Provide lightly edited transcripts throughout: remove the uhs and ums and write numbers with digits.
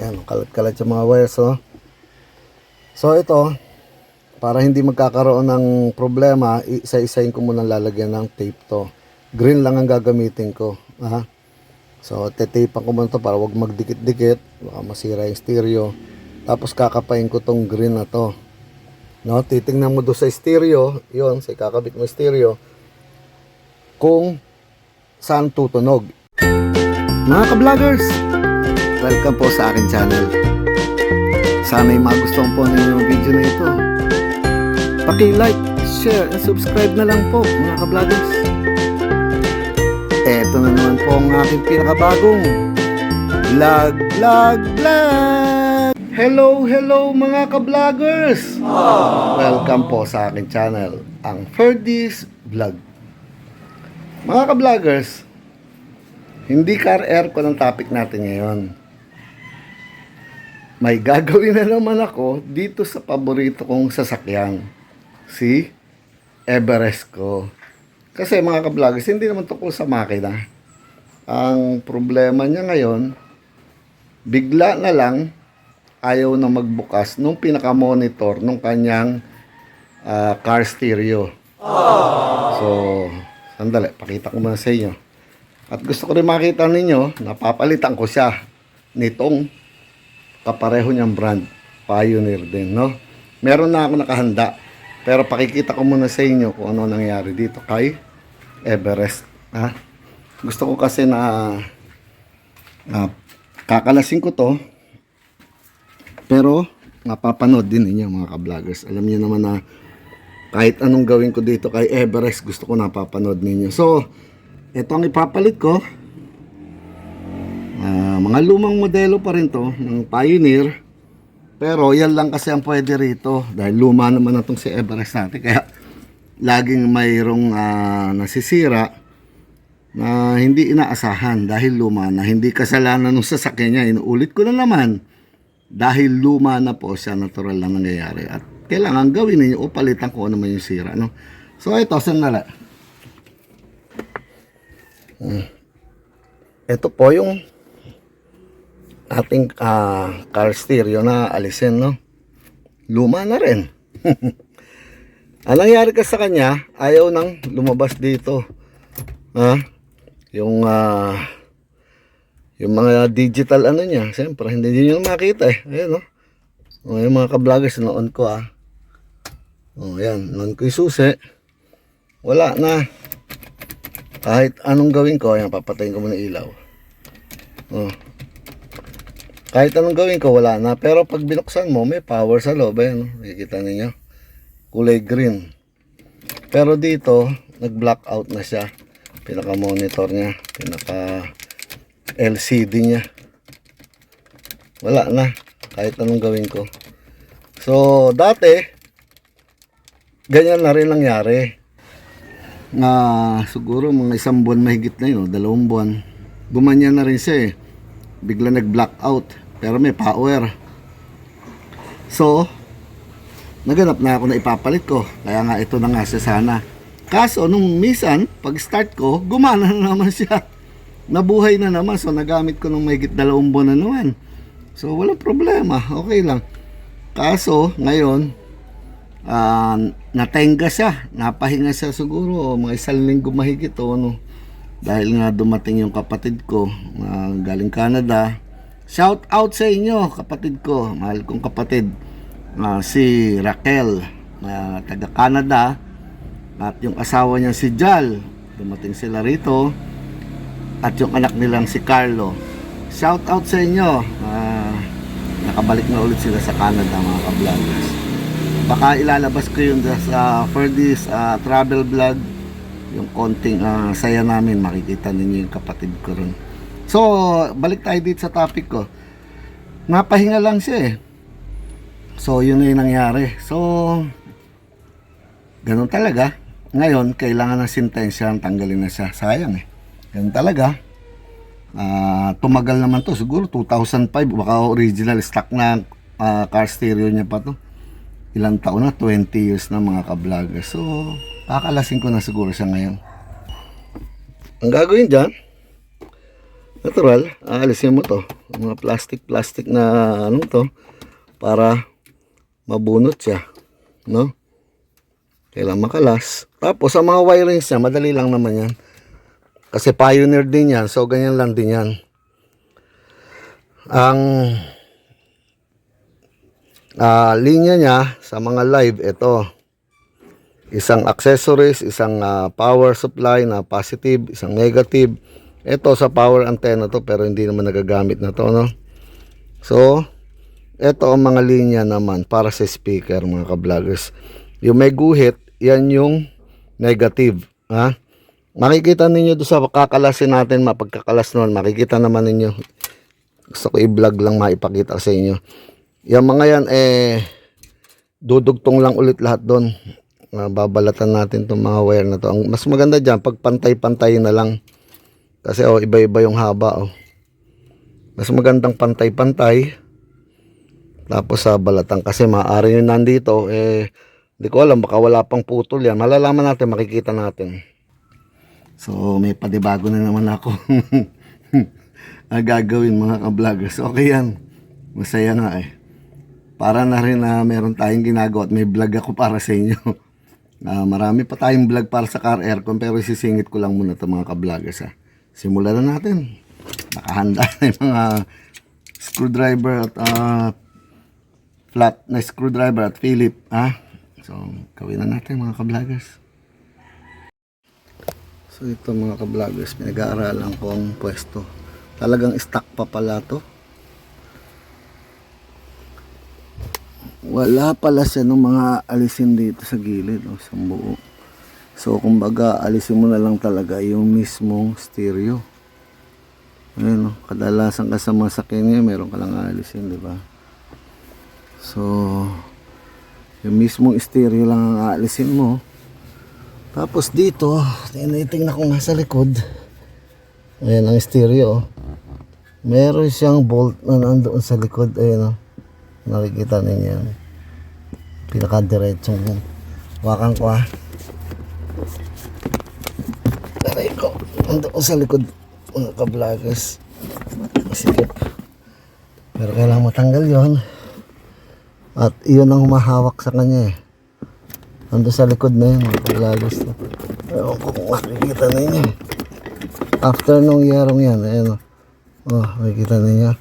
Ayan, kalat-kalat yung mga wires, oh. So ito, para hindi magkakaroon ng problema, isa-isahin ko muna lalagyan ng tape to. Green lang ang gagamitin ko. Ha? So, tetapan ko muna to para wag magdikit-dikit. Baka masira yung stereo. Tapos kakapain ko tong green na to. No, titingnan mo doon sa stereo, yun, sa kakabit mo stereo, kung saan tutunog. Mga ka-vloggers, welcome po sa akin channel. Sana'y magustuhan po ninyo yung video na ito. Paki-like, share, and subscribe na lang po mga ka-vloggers. Eto na naman po ang aking pinakabagong vlog. Hello mga ka-vloggers! Welcome po sa aking channel, ang Ferdy's Vlog. Mga ka-vloggers, hindi car aircon ang topic natin ngayon. May gagawin na naman ako dito sa paborito kong sasakyan, si Everest ko. Kasi mga ka-vloggers, hindi naman tungkol sa makina. Ang problema niya ngayon, bigla na lang ayaw na magbukas nung pinaka-monitor nung kanyang car stereo. So, sandali, pakita ko muna sa inyo. At gusto ko rin makita ninyo, napapalitan ko siya nitong kapareho niyang brand, Pioneer din, no? Meron na ako nakahanda, pero pakikita ko muna sa inyo kung ano nangyari dito kay Everest, ha? Gusto ko kasi na kakalasin ko to, pero mapapanood din ninyo mga ka-vloggers. Alam niyo naman na kahit anong gawin ko dito kay Everest, gusto ko napapanood ninyo. So, ito ang ipapalit ko. Mga lumang modelo pa rin to ng Pioneer, pero yan lang kasi ang pwede rito dahil luma naman na itong si Everest natin, kaya laging mayroong nasisira na hindi inaasahan dahil luma na. Hindi kasalanan ng sasakyan niya, inuulit ko na naman, dahil luma na po siya, natural lang nangyayari at kailangan gawin ninyo o palitan ko naman yung sira, no? So ito, sandali. Ito po yung ating car stereo na alisin, no? Luma na rin. Ang nangyari kasi sa kanya, ayaw nang lumabas dito. Ha? Yung mga digital ano niya, siyempre hindi niyo makita eh. Ayun, no? O, yung mga ka-vloggers, noon ko o yan, noon ko yung susi. Wala na. Kahit anong gawin ko, ayan, papatayin ko muna ilaw. Kahit anong gawin ko, wala na. Pero pag binuksan mo, may power sa loob. Ayan, nakikita ninyo. Kulay green. Pero dito, nag-blackout na siya. Pinaka-monitor niya. Pinaka-LCD niya. Wala na. Kahit anong gawin ko. So, dati, ganyan na rin nangyari. Siguro mga 1 buwan mahigit na yun, 2 buwan. Gumanyan na rin siya eh. Bigla nag-blackout, pero may power. So, naganap na ako na ipapalit ko. Kaya nga ito na nga siya sana. Kaso nung minsan, pag start ko, gumana na naman siya. Nabuhay na naman. So, nagamit ko nung mahigit 2 buwan na naman. So, walang problema. Okay lang. Kaso, ngayon, natenga siya. Napahinga siya siguro. Mga 1 linggo mahigit o ano. Dahil nga dumating yung kapatid ko galing Canada. Shout out sa inyo kapatid ko, mahal kong kapatid, si Raquel, taga Canada, at yung asawa niya si Jal. Dumating sila rito, at yung anak nilang si Carlo. Shout out sa inyo. Nakabalik na ulit sila sa Canada mga ka-vloggers. Baka ilalabas ko yun sa Ferdy's travel vlog, yung konting saya namin, makikita ninyo yung kapatid ko ron. So, balik tayo dito sa topic ko. Napahinga lang siya eh. So, yun na yung nangyari. So, ganun talaga. Ngayon, kailangan ng sintensya, tanggalin na siya. Sayang eh. Ganun talaga. Tumagal naman to. Siguro 2005, baka original stock na car stereo niya pa to. Ilang taon na? 20 years na mga ka-vlogger. So, kakalasin ko na siguro siya ngayon. Ang gagawin dyan, Natural, aalisin mo to. Mga plastic na ano to para mabunot siya, no? Kailangan makalas. Tapos sa mga wirings niya, madali lang naman yan. Kasi Pioneer din yan, so ganyan lang din yan. Ang linya niya sa mga live, ito. Isang accessories, isang power supply na positive, isang negative. Ito sa power antenna to, pero hindi naman nagagamit na to, no? So, ito ang mga linya naman para sa speaker, mga ka-vloggers. Yung may guhit, yan yung negative, ha? Makikita ninyo doon sa kakalasin natin, mapagkakalas nun, makikita naman ninyo. Gusto ko i-vlog lang maipakita sa inyo. Yung mga yan, dudugtong lang ulit lahat doon. Babalatan natin itong mga wire na to. Ang mas maganda dyan, pag pantay-pantay na lang. Kasi iba-iba yung haba. Mas magandang pantay-pantay. Tapos sa balatan. Kasi maaari yun nandito. Hindi ko alam, baka wala pang putol yan. Malalaman natin, makikita natin. So may padibago na naman ako. Gagawin, mga ka-vloggers. Okay yan. Masaya nga Para na rin na meron tayong ginagawa at may vlog ako para sa inyo. Marami pa tayong vlog para sa car aircon, pero sisingit ko lang muna ito, mga ka-vloggers. Simulan na natin. Nakahanda na yung mga screwdriver at flat na screwdriver at Philip. So gawin na natin, mga ka-vloggers. So ito, mga ka-vloggers, pinag-aaralan ko ang pwesto. Talagang stock pa pala to. Wala pala siya ng mga alisin dito sa gilid, sa buo. So kumbaga alisin mo na lang talaga yung mismong stereo. Ayun, kadalasan ka sa mga sakyan meron ka lang alisin, di ba? So yung mismong stereo lang ang aalisin mo. Tapos dito, tinitingnan ko nga sa likod. Ayan ang stereo. Meron siyang bolt na nandoon sa likod. Ayan, nakikita ninyo yan. Pinaka-diretsong wakan ko Aray ko, nandoon sa likod, mga ka-vloggers. Masikip. Pero kailangan matanggal yon. At iyon ang humahawak sa kanya nandun sa likod na yun, mga ka-vloggers. Ewan ko kung makikita ninyo. After nung yarong yan, ayan makikita ninyo.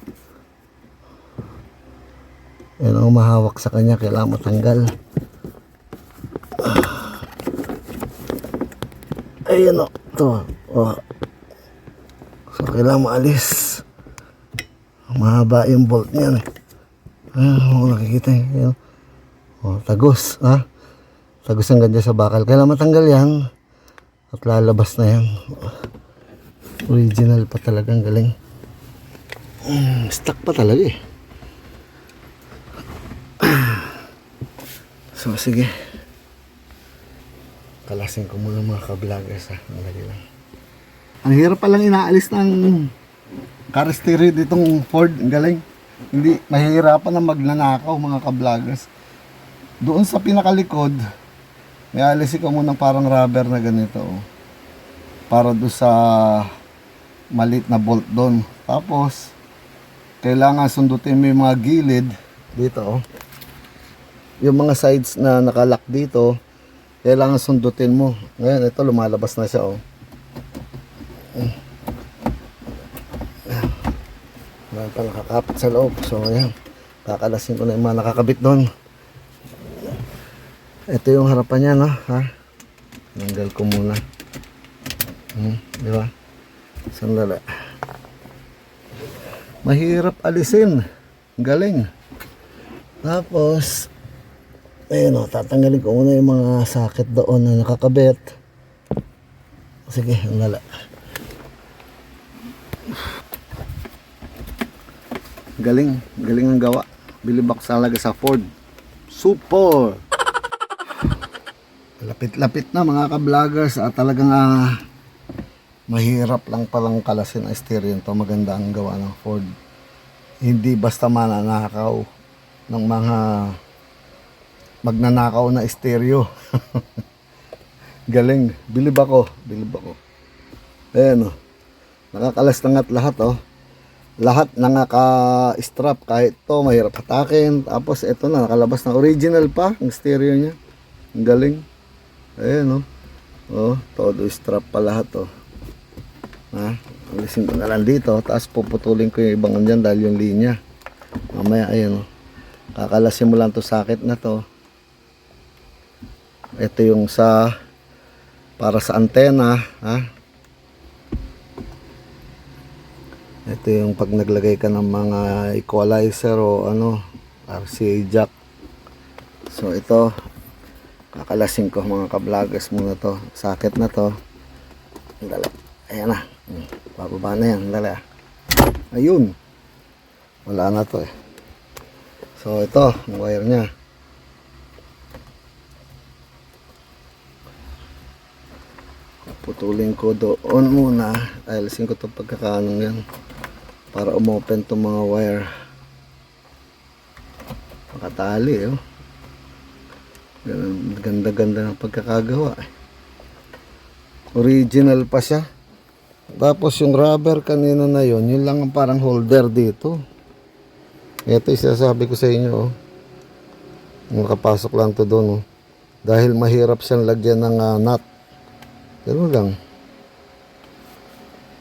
Yan ang umahawak sa kanya, kailangan matanggal. Ayun ito. So kailangan maalis. Mahaba yung bolt niyan. Nakikita yun. Tagos, tagos ang ganda sa bakal. Kailangan matanggal yan. At lalabas na yan. Original pa talagang galing. Stuck pa talaga So sige, kalasin ko muna, mga ka-vloggers. Ang hirap palang inaalis ng car stereo ditong Ford. Ang galing. Hindi mahihirapan na magnanakaw, mga ka-vloggers. Doon sa pinakalikod, may alisin ko muna parang rubber na ganito para doon sa malit na bolt doon. Tapos kailangan sundutin mo yung mga gilid dito yung mga sides na nakalock dito, kailangan sundutin mo. Ngayon ito, lumalabas na siya Meron pa nakakapit sa loob. So ayan, kakalasin ko na yung mga nakakabit doon. Ito yung harapan niya, tanggal ko muna. Di ba? Sandali. Mahirap alisin. Galing. Tapos ayun, tatanggalin ko muna yung mga socket doon na nakakabit. Sige, sandali. Galing ang gawa. Bilib ako talaga sa Ford. Super! Lapit-lapit na, mga ka-vloggers. Talagang mahirap lang palang kalasin ang stereo to. Maganda ang gawa ng Ford. Hindi basta mananakaw ng mga magnanakaw na stereo. Galing. Bilib ako. Ayan Nakakalas-langat lahat, oh. Lahat naka-strap, kahit to mahirap hatakin. Tapos ito na, nakalabas na original pa ang stereo niya. Ang galing. Ayan, oh. Oh, todo strap pa lahat, oh. Ha? Alisin ko na lang dito, tapos puputulin ko yung ibang dyan dahil yung linya. Mamaya, ayan, oh. Kakalasin mo lang to sakit na to. Ito yung sa para sa antena, ha? Ito yung pag naglagay ka ng mga equalizer o ano, RCA jack. So ito, kakalasin ko mga ka-vloggers muna to. Sakit na to. Dala. Ayan na. Bababa na yan. Dala. Ayun. Wala na to eh. So ito, ang wire nya. Putulin ko doon muna. Ayalasin ko itong pagkakanong yan para umopen itong mga wire. Makatali, oh. Ganda-ganda ng pagkakagawa. Original pa siya. Tapos yung rubber kanina na yun lang ang parang holder dito. Ito yung sinasabi ko sa inyo, oh. Makapasok lang to doon, oh. Dahil mahirap siyang lagyan ng nut. Ganun lang.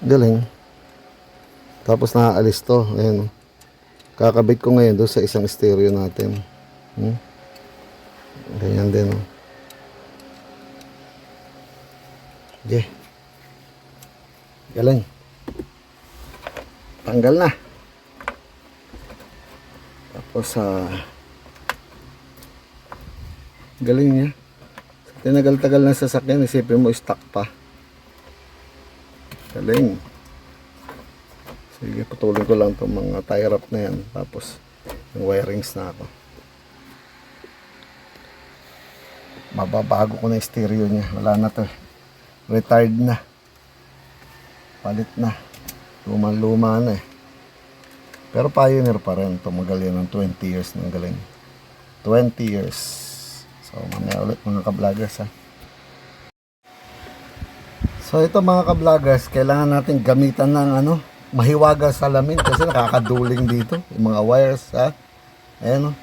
Galing. Tapos nakaalis to. Ayan. Kakabit ko ngayon doon sa isang stereo natin. Ganyan din. Okay. Galing. Tanggal na. Tapos galing niya. Tinagal-tagal na sasakyan, isipin mo stock pa. Galing. Sige, putulin ko lang itong mga tie wrap na yan. Tapos yung wirings na ako. Mababago ko na yung stereo niya. Wala na to. Retired na. Palit na. Luma-luma na eh. Pero pioneer pa rin. Tumagal yan ng 20 years ng galing. 20 years. So, mamaya ulit mga ka-vloggers, ha. So, ito mga ka-vloggers, kailangan natin gamitan ng mahiwagang salamin kasi nakakaduling dito. Yung mga wires, ha. Ayan, oh.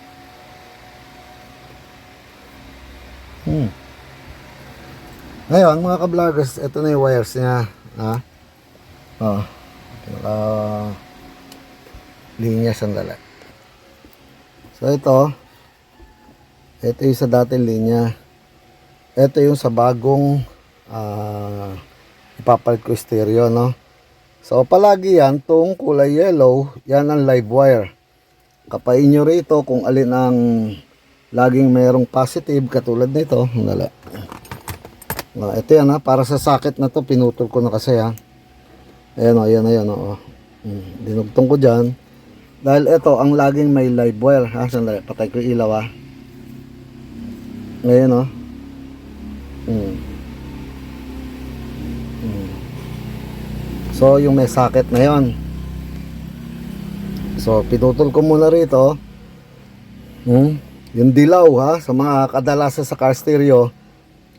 Ngayon, mga ka-vloggers, ito na yung wires niya, ha. Oh. Linya sandali. So, ito yung sa dating linya. Ito yung sa bagong ipapalit ko stereo, no? So palagi yan, tong kulay yellow, yan ang live wire. Kapain nyo rito kung alin ang laging mayroong positive, katulad nito. Ito yan, ha, para sa socket na to, pinutol ko na kasi, ha. Ayan, o, ayan, o. Dinugtong ko dyan. Dahil ito ang laging may live wire, ha. Sandali, patay ko ilaw, ha. Ngayon, oh. So, yung may socket na yon. So, pinutol ko muna rito. Yung dilaw, ha. Sa mga kadalasan sa car stereo,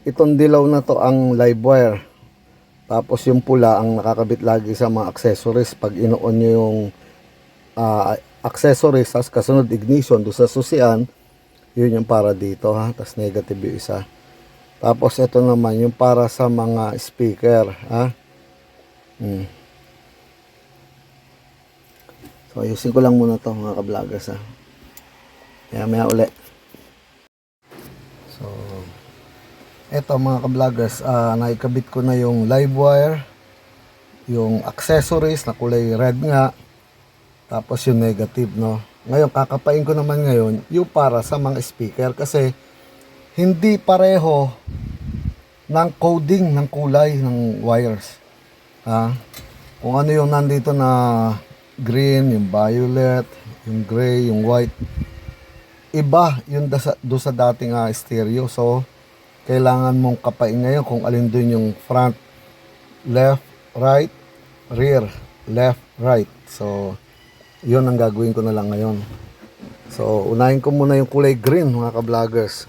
itong dilaw na to ang live wire. Tapos yung pula ang nakakabit lagi sa mga accessories. Pag ino-on nyo yung accessories, tas kasunod ignition doon sa susian, yun yung para dito, ha. Tapos negative yung isa. Tapos ito naman yung para sa mga speaker, ha. So ayusin ko lang muna to mga ka-vloggers, ha. Maya uli. So eto mga ka-vloggers, naikabit ko na yung live wire, yung accessories na kulay red nga, tapos yung negative, no. Ngayon, kakapain ko naman ngayon yung para sa mga speaker kasi hindi pareho ng coding ng kulay ng wires. Kung ano yung nandito na green, yung violet, yung gray, yung white, iba yung do sa dating stereo. So, kailangan mong kapain ngayon kung alin dun yung front, left, right, rear, left, right. So, yun ang gagawin ko na lang ngayon. So, unahin ko muna yung kulay green, mga ka-vloggers.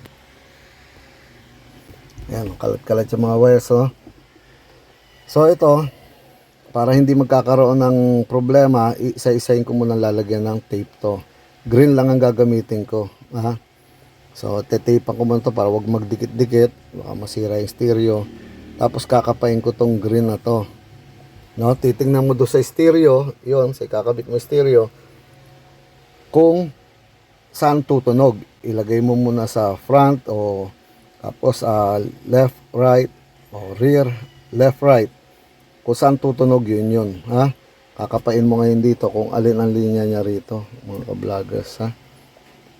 Ayan, kalat-kalat yung mga wires, oh. So, ito, para hindi magkakaroon ng problema, isa-isahin ko muna lalagyan ng tape to. Green lang ang gagamitin ko. Ha? So, tetapan ko muna to para wag magdikit-dikit. Baka masira yung stereo. Tapos kakapain ko tong green na to. No, titingnan mo doon sa stereo, yon, sa kakabit mo stereo, kung saan tutunog. Ilagay mo muna sa front o tapos left, right o rear, left, right. Kung saan tutunog yun, ha? Kakapain mo ngayon dito kung alin ang linya niya rito, mga ka-vloggers, ha?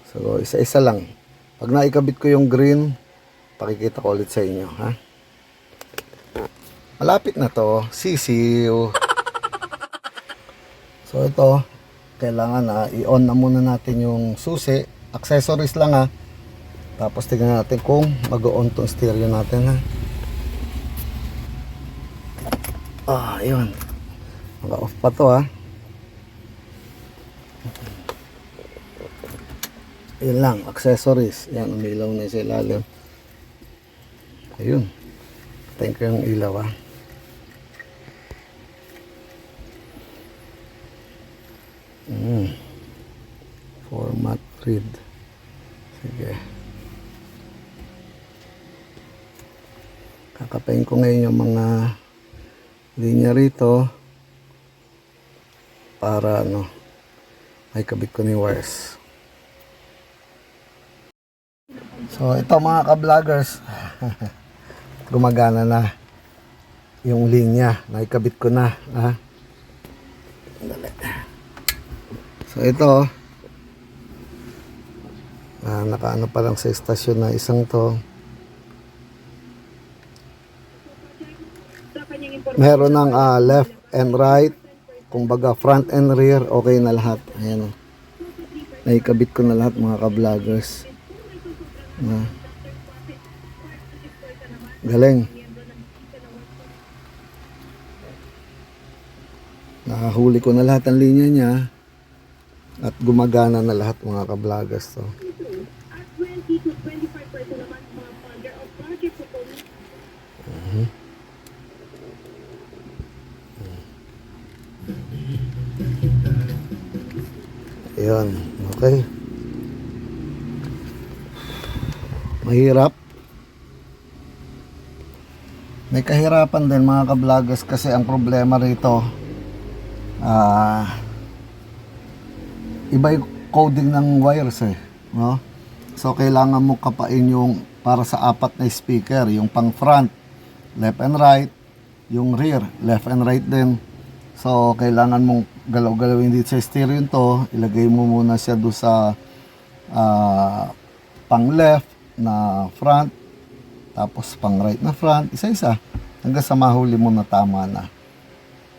So, isa-isa lang. Pag naikabit ko yung green, pakikita ko ulit sa inyo, ha? Malapit na to, sisiw. So ito, kailangan i-on na muna natin yung susi. Accessories lang, ha. Tapos tingnan natin kung mag-on tong stereo natin, ha. Yun. Naka-off pa to, ha. Yun lang, accessories. Yan, umilaw na sa ilalim. Ayun. Thank you yung ilaw, ha. Format read. Sige. Kakapain ko ngayon yung mga linya rito para ay kabit ko ni wires. So ito mga ka-vloggers, gumagana na yung linya, naikabit ko na, ha? So ito, nakaano pa lang sa istasyon na isang to. Meron ng left and right, kumbaga front and rear, okay na lahat. Ayan, naikabit ko na lahat mga ka-vloggers. Galing. Nakahuli ko na lahat ang linya niya. At gumagana na lahat mga ka-vloggers to. Ayan, okay. Mahirap. May kahirapan din mga ka-vloggers kasi ang problema rito, iba yung coding ng wires, no? So kailangan mo kapain yung para sa apat na speaker, yung pang front, left and right, yung rear, left and right din. So kailangan mong galaw-galawin dito sa stereo to, ilagay mo muna siya doon sa pang left na front, tapos pang right na front, isa-isa hanggang sa mahuli mo na tama na.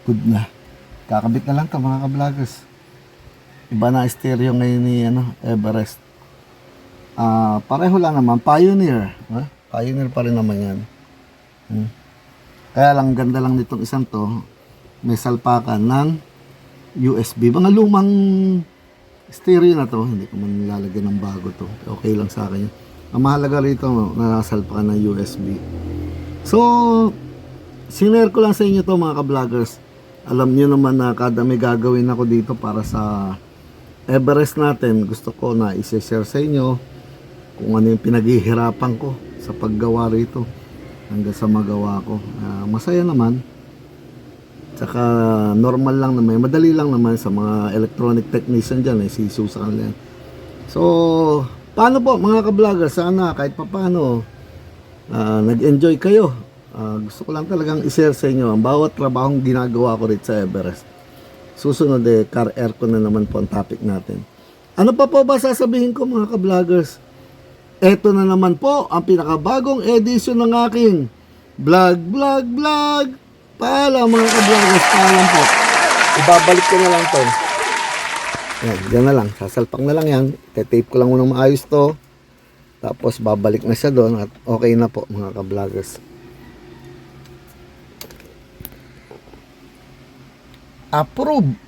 Good na. Kakabit na lang ka mga ka-vloggers. Iba na stereo ngayon ni Everest. Pareho lang naman, Pioneer. Pioneer pa rin naman yan. Kaya lang ganda lang nitong isang to, may salpakan ng USB. Mga lumang stereo na to, hindi ko man nilalagyan ng bago to. Okay lang sa akin yun. Ang mahalaga rito, nakasalpakan ng USB. So, sinare ko lang sa inyo to mga ka-vloggers. Alam niyo naman na kada may gagawin ako dito para sa Everest natin, gusto ko na i-share sa inyo kung ano yung pinaghihirapan ko sa paggawa rito hanggang sa magawa ko. Masaya naman. Tsaka normal lang naman, madali lang naman sa mga electronic technician dyan, sisiw sa kanila. So, paano po mga ka-vlogger? Sana kahit paano nag-enjoy kayo. Gusto ko lang talagang i-share sa inyo ang bawat trabahong ginagawa ko rito sa Everest. Susunod car aircon na naman po ang topic natin. Ano pa po ba sasabihin ko mga ka-vloggers? Eto na naman po ang pinakabagong edition ng aking vlog. Paalam mga ka-vloggers, paalam po. Ibabalik ko na lang to. Yan, dyan na lang. Sasalpak na lang yan. Tape ko lang unang maayos to. Tapos babalik na siya doon at okay na po mga ka-vloggers. Approve